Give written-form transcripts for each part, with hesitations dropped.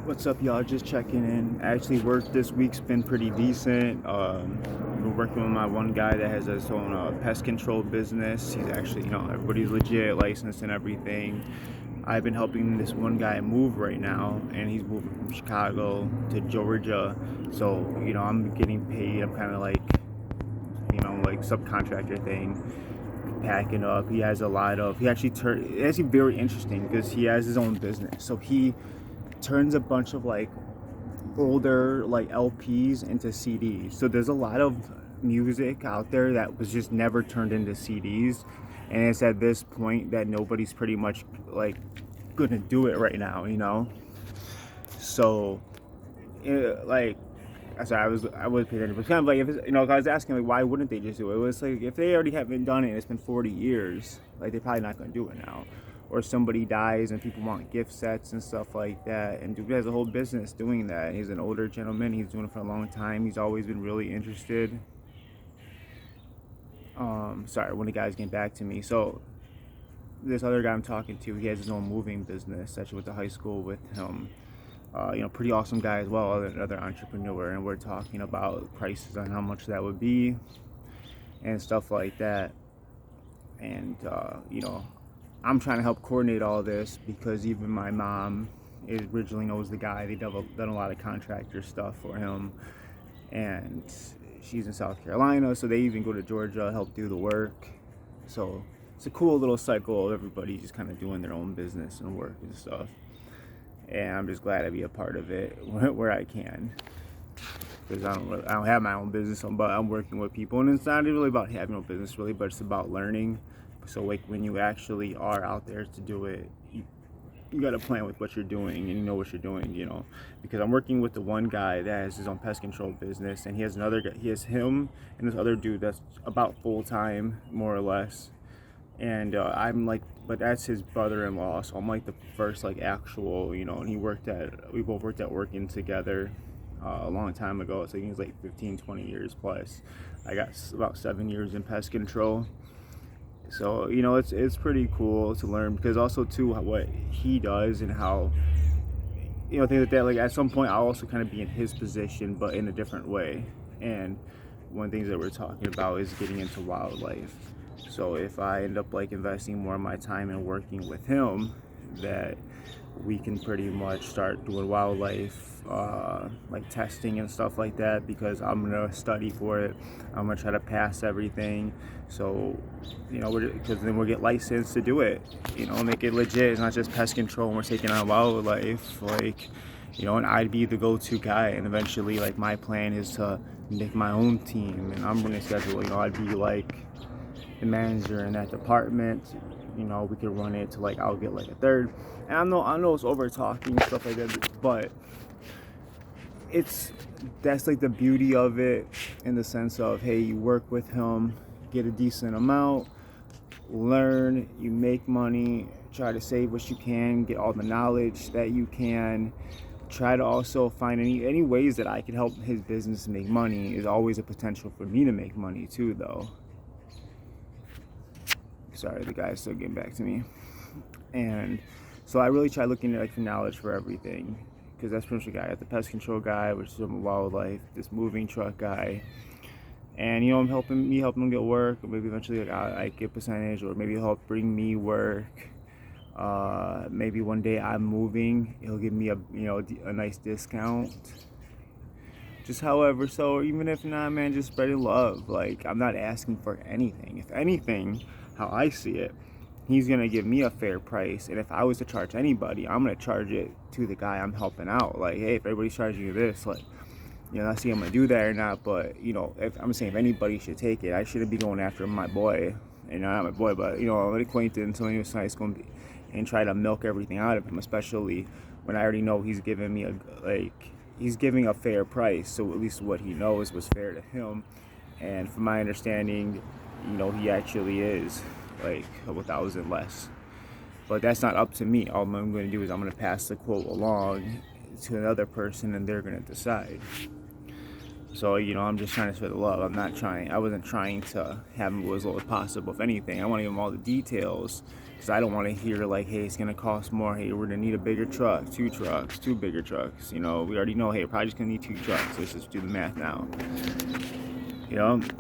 What's up, y'all? Just checking in. Actually, work this week's been pretty decent. Been working with my one guy that has his own pest control business. He's actually, everybody's legit, licensed and everything. I've been helping this one guy move right now, and he's moving from Chicago to Georgia. So, I'm getting paid. I'm kind of like subcontractor thing, packing up. He has a lot of. It's actually very interesting because he has his own business. So he turns a bunch of like older like LPs into CDs. So there's a lot of music out there that was just never turned into CDs, and it's at this point that nobody's pretty much like gonna do it right now. So like sorry, I was paying attention, but kind of like if it's, I was asking like why wouldn't they just do it? It was like if they already haven't done it and it's been 40 years, like they're probably not gonna do it now. Or somebody dies and people want gift sets and stuff like that, and dude has a whole business doing that. He's an older gentleman, he's doing it for a long time, he's always been really interested. Sorry, when the guy's getting back to me. So this other guy I'm talking to, he has his own moving business. Actually went to high school with him. Pretty awesome guy as well, another entrepreneur, and we're talking about prices on how much that would be and stuff like that. And I'm trying to help coordinate all this because even my mom originally knows the guy. They've done a lot of contractor stuff for him, and she's in South Carolina, so they even go to Georgia, help do the work. So it's a cool little cycle of everybody just kind of doing their own business and work and stuff. And I'm just glad to be a part of it where I can, because I don't have my own business, but I'm working with people, and it's not really about having a business really, but it's about learning. So like when you actually are out there to do it, you got to plan with what you're doing, and you know what you're doing, because I'm working with the one guy that has his own pest control business, and he has another guy. He has him and this other dude that's about full time, more or less. And I'm like, but that's his brother-in-law, so I'm like the first like actual, and we both worked at working together a long time ago. So he's like 15, 20 years plus. I got about 7 years in pest control. So it's pretty cool to learn, because also too what he does and how things like that. Like at some point I'll also kind of be in his position, but in a different way. And one of the things that we're talking about is getting into wildlife. So if I end up like investing more of my time and working with him, that we can pretty much start doing wildlife like testing and stuff like that, because I'm gonna study for it. I'm gonna try to pass everything. So because then we'll get licensed to do it, make it legit. It's not just pest control and we're taking on wildlife, like, and I'd be the go-to guy. And eventually, like, my plan is to make my own team, and I'm running schedule. I'd be like the manager in that department. We could run it to like I'll get like a third. And I know it's over talking and stuff like that, but that's like the beauty of it, in the sense of, hey, you work with him, get a decent amount, learn, you make money, try to save what you can, get all the knowledge that you can, try to also find any ways that I can help his business make money. Is always a potential for me to make money too, though. Sorry, the guy's still getting back to me. And so I really try looking at like for knowledge for everything, because that's pretty much the guy. I got the pest control guy, which is wildlife, this moving truck guy, and I'm helping him get work, or maybe eventually like I get a percentage, or maybe he'll help bring me work. Maybe one day I'm moving, he'll give me a nice discount. Just however, so even if not, man, just spreading love. Like, I'm not asking for anything. If anything, how I see it, he's gonna give me a fair price. And if I was to charge anybody, I'm gonna charge it to the guy I'm helping out. Like, hey, if everybody's charging you this, like, not saying I'm gonna do that or not, but if I'm saying if anybody should take it, I shouldn't be going after my boy. Not my boy, but an acquaintance, somebody who's nice, going to be, and try to milk everything out of him, especially when I already know he's giving me he's giving a fair price. So at least what he knows was fair to him. And from my understanding, he actually is like a 1,000 less. But that's not up to me. All I'm going to do is I'm going to pass the quote along to another person, and they're going to decide. So, I'm just trying to spread the love. I wasn't trying to have them go as low as possible. If anything, I want to give them all the details because I don't want to hear like, hey, it's going to cost more. Hey, we're going to need a bigger truck, two trucks, two bigger trucks. We already know, hey, we're probably just going to need two trucks. Let's just do the math now.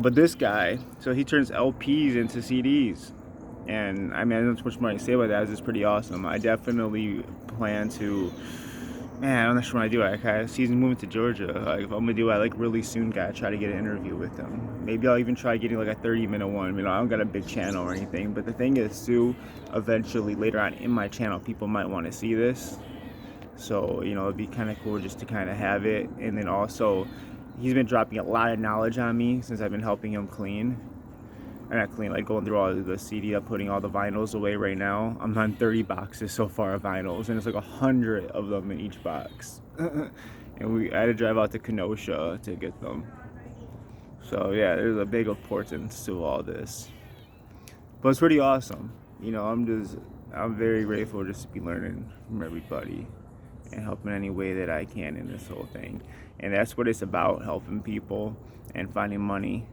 But this guy, so he turns LPs into CDs. And I don't know much more I can say about that. It's just pretty awesome. I definitely plan to. Man, I'm not sure when I do it. He's moving to Georgia. Like, if I'm gonna do it, really soon, gotta try to get an interview with him. Maybe I'll even try getting like a 30-minute one. I don't got a big channel or anything, but the thing is, too, eventually later on in my channel, people might want to see this. So it'd be kind of cool just to kind of have it. And then also, he's been dropping a lot of knowledge on me since I've been helping him clean. Or not clean, like going through all the CD, I'm putting all the vinyls away right now. I'm on 30 boxes so far of vinyls, and it's like 100 of them in each box. And I had to drive out to Kenosha to get them. So yeah, there's a big importance to all this. But it's pretty awesome. I'm very grateful just to be learning from everybody and helping any way that I can in this whole thing. And that's what it's about, helping people and finding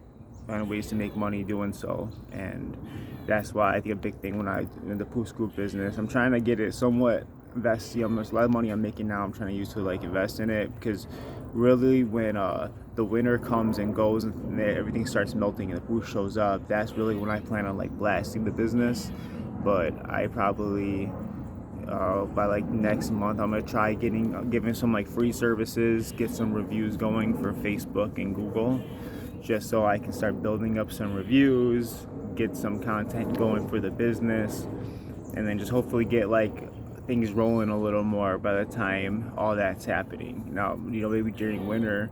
ways to make money doing so. And that's why I think a big thing when I in the Pooh Scoop business, I'm trying to get it somewhat invested. There's a lot of money I'm making now, I'm trying to use to invest in it, because really when the winter comes and goes and everything starts melting and the Pooh shows up, that's really when I plan on blasting the business. But I probably by next month, I'm gonna try giving some free services, get some reviews going for Facebook and Google, just so I can start building up some reviews, get some content going for the business, and then just hopefully get things rolling a little more by the time all that's happening. Now, maybe during winter,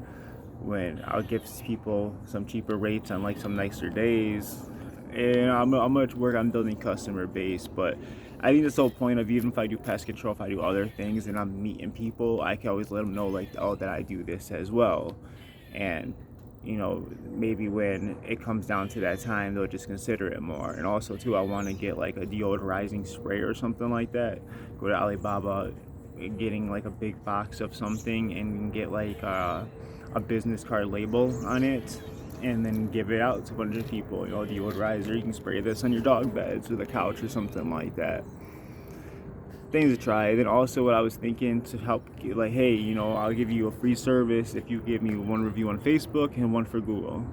when I'll give people some cheaper rates on some nicer days, and I'm gonna work on building customer base. But I think that's the whole point of, even if I do pest control, if I do other things and I'm meeting people, I can always let them know that I do this as well. And maybe when it comes down to that time, they'll just consider it more. And also, too, I want to get a deodorizing spray or something like that. Go to Alibaba, getting a big box of something, and get a business card label on it, and then give it out to a bunch of people. Deodorizer, you can spray this on your dog beds or the couch or something like that. Things to try. Then also, what I was thinking to help, hey, I'll give you a free service if you give me one review on Facebook and one for Google.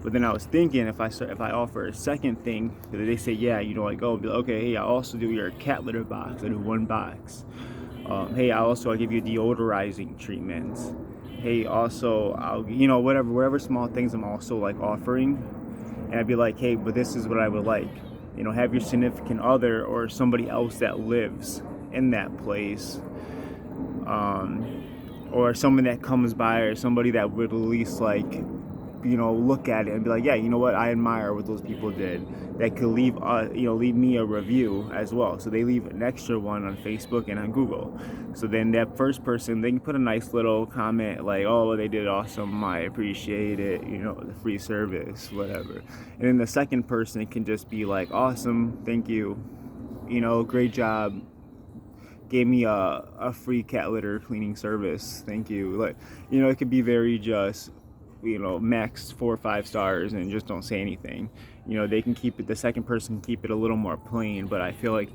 But then I was thinking, if I offer a second thing, they say yeah, I go and be okay, hey, I'll also do your cat litter box. I do one box. Hey, I'll give you deodorizing treatments. Hey, also, I'll whatever small things I'm also offering, and I'd be hey, but this is what I would like. Have your significant other or somebody else that lives in that place, or someone that comes by, or somebody that would at least look at it and be yeah, what, I admire what those people did, that could leave me a review as well. So they leave an extra one on Facebook and on Google. So then that first person, they can put a nice little comment oh, they did awesome, I appreciate it, the free service, whatever. And then the second person can just be awesome, thank you, great job, gave me a free cat litter cleaning service, thank you. It could be very just max 4 or 5 stars and just don't say anything. They can keep it, the second person can keep it a little more plain, but I feel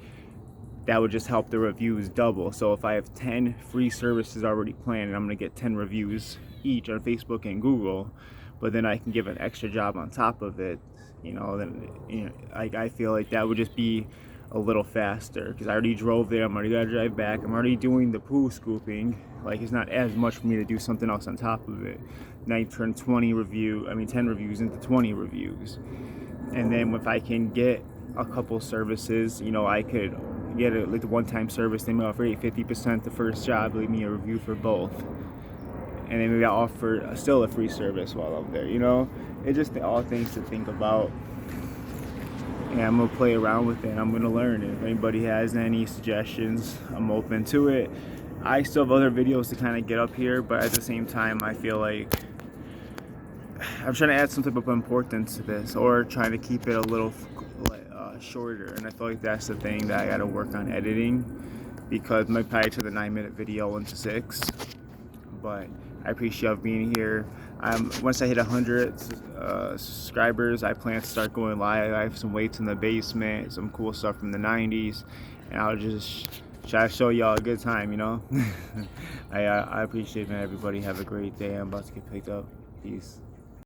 that would just help the reviews double. So if I have 10 free services already planned, and I'm gonna get 10 reviews each on Facebook and Google, but then I can give an extra job on top of it, then I feel that would just be a little faster, because I already drove there, I'm already gotta drive back, I'm already doing the Pooh scooping. It's not as much for me to do something else on top of it. Now you turn 10 reviews into 20 reviews. And then if I can get a couple services, I could get a one-time service, they may offer 50% the first job, leave me a review for both. And then maybe I'll offer still a free service while I'm there, It's just all things to think about. And I'm going to play around with it. I'm going to learn. And if anybody has any suggestions, I'm open to it. I still have other videos to kind of get up here, but at the same time, I feel I'm trying to add some type of importance to this, or trying to keep it a little shorter. And I feel that's the thing that I got to work on editing, because I might probably turn the 9-minute video into 6. But I appreciate you being here. Once I hit 100 subscribers, I plan to start going live. I have some weights in the basement, some cool stuff from the 90s, and I'll just try to show y'all a good time, you know? I appreciate it, man. Everybody have a great day. I'm about to get picked up. Peace.